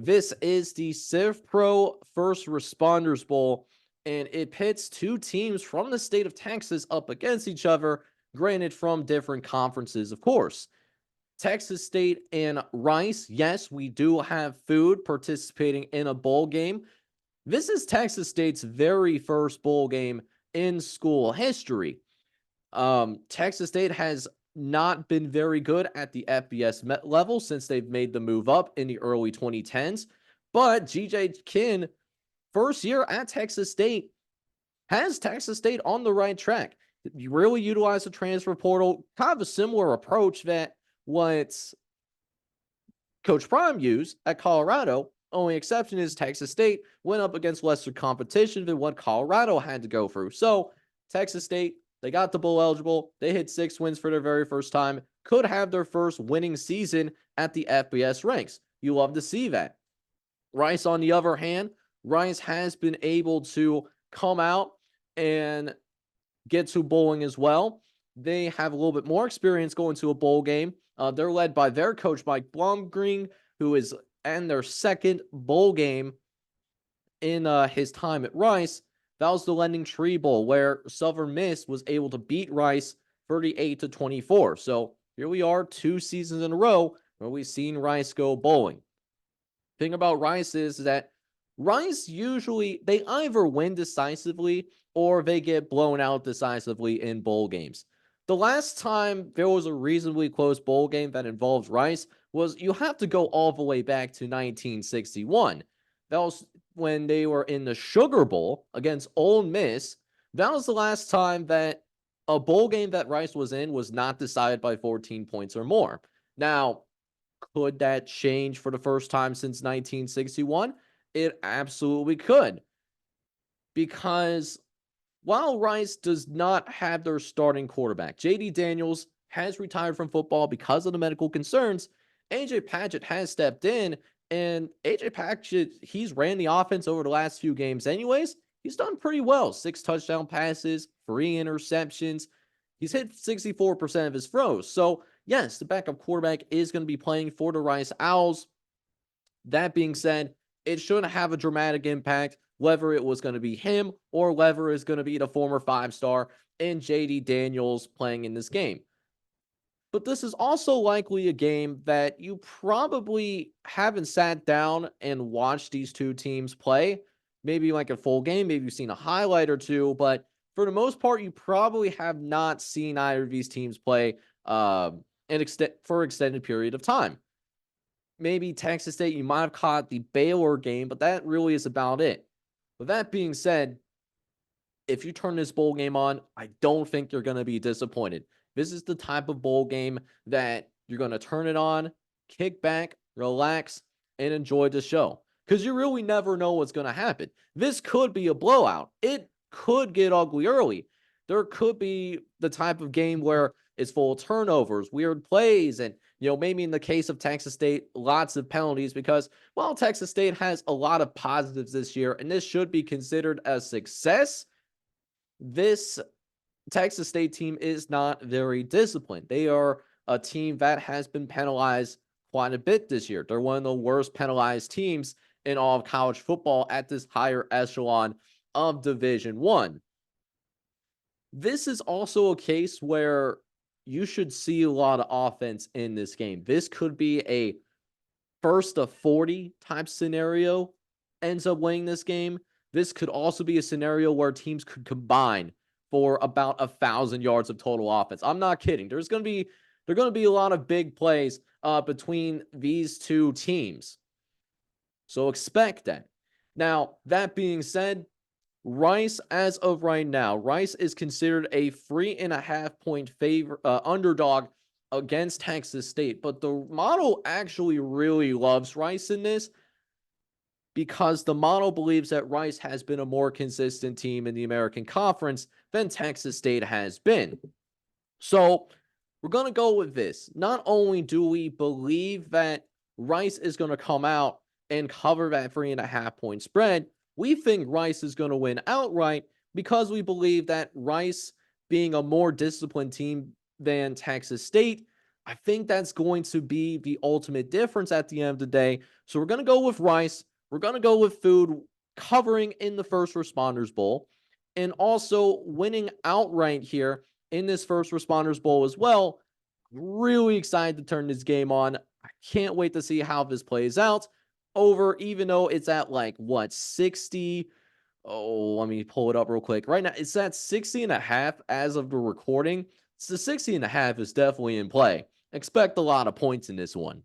This is the Civ Pro First Responders Bowl, and it pits two teams from the state of Texas up against each other, granted from different conferences, of course. Texas State and Rice, yes, we do have food participating in a bowl game. This is Texas State's very first bowl game in school history. Texas State has not been very good at the FBS level since they've made the move up in the early 2010s. But GJ Kinn, first year at Texas State, has Texas State on the right track. You really utilize the transfer portal, kind of a similar approach that what Coach Prime used at Colorado. Only exception is Texas State went up against lesser competition than what Colorado had to go through. So Texas State, they got the bowl eligible. They hit 6 wins for their very first time. Could have their first winning season at the FBS ranks. You love to see that. Rice, on the other hand, Rice has been able to come out and get to bowling as well. They have a little bit more experience going to a bowl game. They're led by their coach, Mike Blomgreen, who is in their second bowl game in his time at Rice. That was the Lending Tree Bowl, where Southern Miss was able to beat Rice 38-24. So here we are, 2 seasons in a row where we've seen Rice go bowling. Thing about Rice is that Rice usually, they either win decisively or they get blown out decisively in bowl games. The last time there was a reasonably close bowl game that involves Rice was, you have to go all the way back to 1961. That was when they were in the Sugar Bowl against Ole Miss. That was the last time that a bowl game that Rice was in was not decided by 14 points or more. Now, could that change for the first time since 1961? It absolutely could. Because while Rice does not have their starting quarterback, JD Daniels has retired from football because of the medical concerns. AJ Patchett has stepped in, and AJ Patchett, he's ran the offense over the last few games anyways. He's done pretty well. 6 touchdown passes, 3 interceptions. He's hit 64% of his throws. So, yes, the backup quarterback is going to be playing for the Rice Owls. That being said, it shouldn't have a dramatic impact, whether it was going to be him or whether it's going to be the former 5-star and JD Daniels playing in this game. But this is also likely a game that you probably haven't sat down and watched these two teams play. Maybe like a full game, maybe you've seen a highlight or two, but for the most part, you probably have not seen either of these teams play for an extended period of time. Maybe Texas State, you might have caught the Baylor game, but that really is about it. With that being said, if you turn this bowl game on, I don't think you're going to be disappointed. This is the type of bowl game that you're going to turn it on, kick back, relax, and enjoy the show. Because you really never know what's going to happen. This could be a blowout. It could get ugly early. There could be the type of game where it's full of turnovers, weird plays, and maybe in the case of Texas State, lots of penalties because, well, Texas State has a lot of positives this year, and this should be considered a success. This Texas State team is not very disciplined. They are a team that has been penalized quite a bit this year. They're one of the worst penalized teams in all of college football at this higher echelon of Division I. This is also a case where you should see a lot of offense in this game. This could be a first of 40 type scenario, ends up winning this game. This could also be a scenario where teams could combine for about 1,000 yards of total offense. I'm not kidding. There are going to be a lot of big plays between these two teams. So expect that. Now, that being said, Rice, as of right now, Rice is considered a 3.5-point underdog against Texas State. But the model actually really loves Rice in this because the model believes that Rice has been a more consistent team in the American Conference than Texas State has been. So we're going to go with this. Not only do we believe that Rice is going to come out and cover that 3.5-point spread, we think Rice is going to win outright because we believe that Rice, being a more disciplined team than Texas State, I think that's going to be the ultimate difference at the end of the day. So we're going to go with Rice. We're going to go with Food covering in the First Responders Bowl and also winning outright here in this First Responders Bowl as well. Really excited to turn this game on. I can't wait to see how this plays out. Over, even though it's at like what, 60. Oh, let me pull it up real quick. Right now, it's at 60 and a half as of the recording. So the 60 and a half is definitely in play. Expect a lot of points in this one.